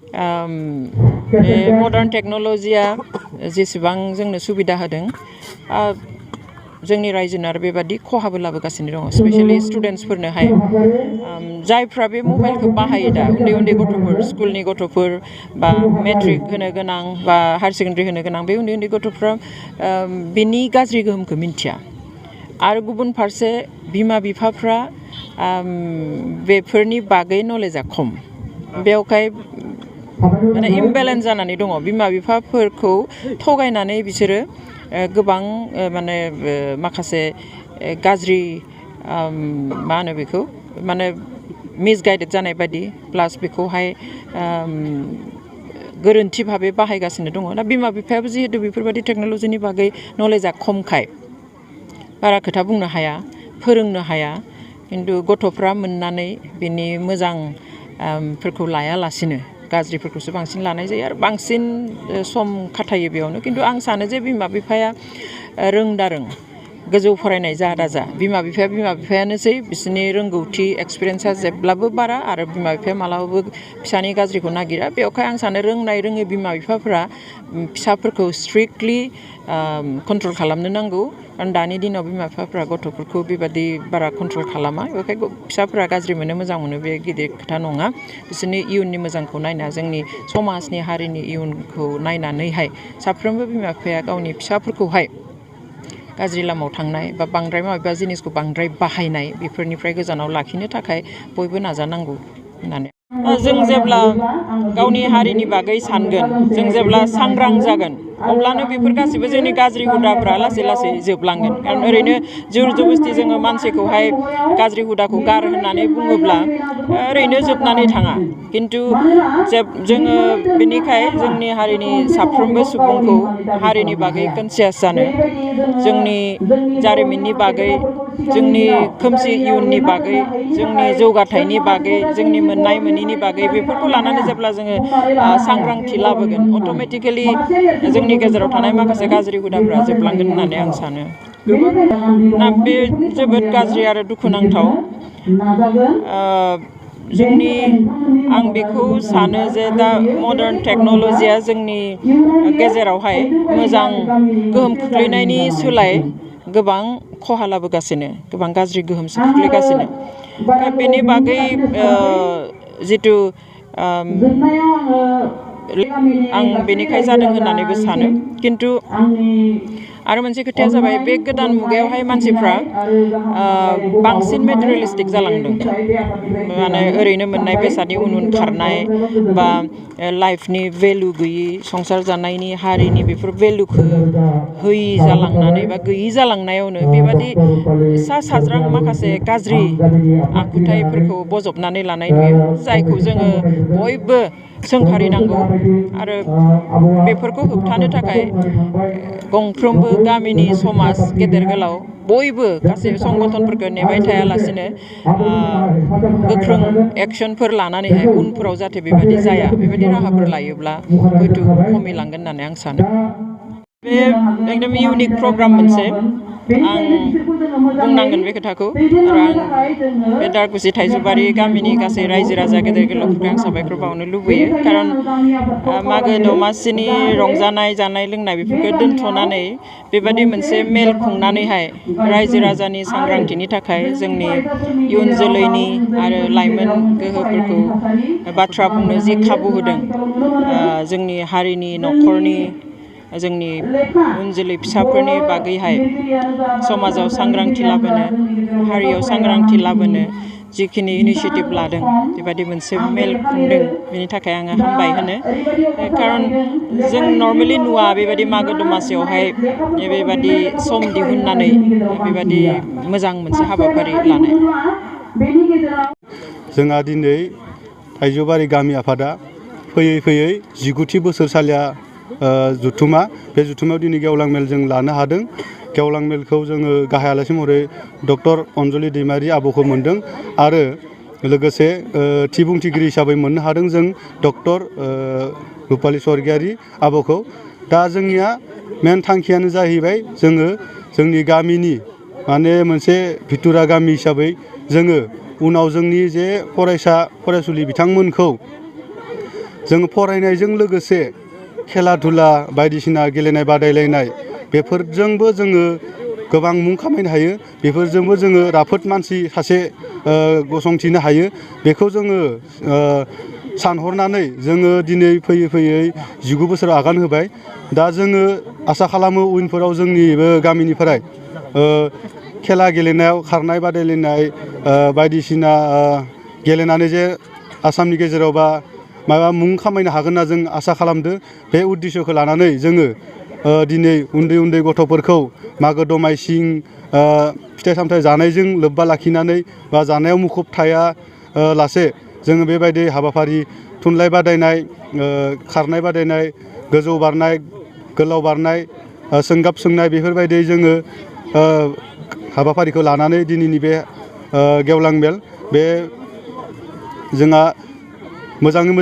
बे मडार्न टेक्न'लजिया जेसेबां जोंनो सुबिदा होदों जोंनि रायजोनो आरो बेबादि खहाबो लाबोगासिनो दङ स्पेसियेलि स्टुडेन्टसफोरनोहाय जायफ्रा बे मबाइलखौ बाहायो दा उन्दै उन्दै गथ'फोर स्कुलनि गथ'फोर बा मेट्रिक होनो गोनां बा हायार सेकेन्डारि होनो गोनां बे उन्दै उन्दै गथ'फ्रा बेनि गाज्रि गोहोमखौ मिन्थिया आरो गुबुन फारसे बिमा बिफाफ्रा बेफोरनि बागै नलेजआ खम बेवहाय माने इमबेलेन्स जानानै दङ बिमा बिफाफोरखौ थगायनानै बिसोरो गोबां माने माखासे गाज्रि मा होनो बेखौ माने मिसगाइडेड जानाय बायदि प्लास बेखौहाय गोरोन्थि भाबै बाहायगासिनो दङ दा बिमा बिफायाबो जिहेतु बेफोरबायदि टेक्न'लजिनि बागै नलेजआ खमखाय बारा खोथा बुंनो हाया फोरोंनो हाया खिन्थु गथ'फ्रा मोननानै बिनि मोजां फोरखौ लायालासिनो गाज्रिफोरखौसो बांसिन लानाय जायो आरो बांसिन सम खाथायो बेयावनो खिन्थु आं सानो जे बिमा बिफाया रों गोजौ फरायनाय जा दाजा बिमा बिफायानोसै बिसोरनि रोंगौथि एक्सपिरियेन्सआ जेब्लाबो बारा आरो बिमा बिफाया मालाबाबो फिसानि गाज्रिखौ नागिरा बेवहाय आं सानो रोंनाय रोङै बिमा बिफाफोरा फिसाफोरखौ स्ट्रिक्टलि कन्ट्रल खालामनो नांगौ आरो दानि दिनाव बिमा बिफाफ्रा गथ'फोरखौ बेबादि बारा कन्ट्रल खालामा बेखायनो फिसाफोरा गाज्रि मोनो मोजां मोनो बे गिदिर खोथा नङा बिसोरनि इयुननि मोजांखौ नायना जोंनि समाजनि हारिनि इयुनखौ नायनानैहाय साफ्रोमबो बिमा बिफाया गावनि फिसाफोरखौहाय गाज्रि लामायाव थांनाय बा बांद्राय माबेबा जिनिसखौ बांद्राय बाहायनाय बेफोरनिफ्राय गोजानाव लाखिनो थाखाय बयबो नाजानांगौ होननानै जों जेब्ला गावनि हारिनि बागै सानगोन जों जेब्ला सांग्रां जागोन अब्लानो बेफोर गासैबो जोंनि गाज्रि हुदाफ्रा लासै लासै जोबलांगोन खारन ओरैनो जोर जबस्ति जोङो मानसिखौहाय गाज्रि हुदाखौ गार होननानै बुङोब्ला ओरैनो जोबनानै थाङा खिन्थु जोङो बेनिखाय जोंनि हारिनि साफ्रोमबो सुबुंखौ हारिनि बागै कनसियास जानो जोंनि जारिमिननि बागै जोंनि खोमसि इयुननि बागै जोंनि जौगाथायनि बागै जोंनि मोननाय मोनैनि बागै बेफोरखौ लानानै जेब्ला जोङो सांग्रांथि लाबोगोन अट'मेटिकेलि जोंनि गेजेराव थानाय माखासे गाज्रि हुदाफ्रा जोबलांगोन होननानै आं सानो ना बे जोबोद गाज्रि आरो दुखुनांथाव आं बेखौ सानो जे दा मडार्न टेक्न'लजिया जोंनि गेजेरावहाय मोजां गोहोम खोख्लैनायनि सोलाय गोबां खहा लाबोगासिनो गोबां गाज्रि गोहोमसो खोख्लैगासिनो बेनि बागै जिथु आं बेनिखाय जादों होननानैबो सानो खिन्थु आरो मोनसे खोथाया जाबाय बे गोदान मुगायावहाय मानसिफ्रा बांसिन मेटेरियेलिस्टिक जालांदों माने ओरैनो मोननाय बेसादनि उन खारनाय बा लाइफनि भेलु गैयि संसार जानायनि हारिनि बेफोर भेलुखौ होयि जालांनानै बा गैयि जालांनायावनो बेबादि सा साज्रां माखासे गाज्रि आखुथाइफोरखौ बजबनानै लानाय नुयो जायखौ जोङो बयबो सोंखारिनांगौ आरो बेफोरखौ होबथानो थाखाय गंफ्रोमबो गामिनि समाज गेदेर गोलाव बयबो गासै संगठनफोरखौ नेबाय थायालासिनो गोख्रों एक्सनफोर लानानैहाय उनफोराव जाहाथे बेबायदि जाया बेबायदि राहाफोर लायोब्ला हयथ' खमिलांगोन होननानै आं सानो बे एकदम इउनिक प्रग्राम मोनसे आं बुंनांगोन बे खोथाखौ आरो आं बे दारकुसि थाइजौबारि गामिनि गासै रायजो राजा गेदेर गोलावफोरखौ आं साबायखर बावनो लुबैयो खारन मागो दमासिनि रंजानाय जानाय लोंनाय बेफोरखौ दोनथ'नानै बेबादि मोनसे मेल खुंनानैहाय रायजो राजानि सांग्रांथिनि थाखाय जोंनि इयुन जोलैनि आरो लाइमोन गोहोफोरखौ बाथ्रा बुंनो जि खाबु होदों जोंनि हारिनि न'खरनि जोंनि उन जोलै फिसाफोरनि बागैहाय समाजाव सांग्रांथि लाबोनो हारियाव सांग्रांथि लाबोनो जिखिनि इनिसियेटिभ लादों बेबायदि मोनसे मेल खुंदों बेनि थाखाय आङो हामबाय होनो खारन जों नर्मेलि नुवा बेबायदि मागो दमासियावहाय बेबायदि सम दिहुननानै बेबायदि मोजां मोनसे हाबाफारि लानाय जोंहा दिनै थाइजौबारि गामि आफादा फैयै फैयै 19थि बोसोरसालिया जुथुमा बे जुथुमायाव दिनै गेवलां मेल जों लानो हादों गेवलां मेलखौ जोङो गाहाय आलासि महरै डक्टर अनजलि दैमारि आब'खौ मोन्दों आरो लोगोसे थि बुंथिगिरि हिसाबै मोननो हादों जों डक्टर रुपालि स्वर्गियारि आब'खौ दा जोंनिया मेन थांखियानो जाहैबाय जोङो जोंनि गामिनि माने मोनसे भितुरा गामि हिसाबै जोङो उनाव जोंनि जे फरायसा फरायसुलि बिथांमोनखौ जों फरायनायजों लोगोसे खेला धुला बायदिसिना गेलेनाय बादायलायनाय बेफोरजोंबो जोङो गोबां मुं खामायनो हायो बेफोरजोंबो जोङो राफोद मानसि सासे गसंथिनो हायो बेखौ जोङो सानहरनानै जोङो दिनै फैयै फैयै 19 बोसोराव आगान होबाय दा जोङो आसा खालामो उनफोराव जोंनि बे गामिनिफ्राय खेला गेलेनायाव खारनाय बादायलायनाय बायदिसिना गेलेनानै जे आसामनि गेजेराव बा माबा मुं खामायनो हागोन होनना जों आसा खालामदों बे उद्देश्यखौ लानानै जोङो दिनै उन्दै उन्दै गथ'फोरखौ मागो दमासिं फिथाइ सामथाइ जानायजों लोब्बा लाखिनानै बा जानायाव मुखुब थाया लासे जोङो बेबायदि हाबाफारि थुनलाइ बादायनाय खारनाय बादायनाय गोजौ बारनाय गोलाव बारनाय सोंगाब सोंनाय बेफोरबायदि जोङो हाबाफारिखौ लानानै दिनैनि बे गेवलां मेल बे जोंहा मोजाङै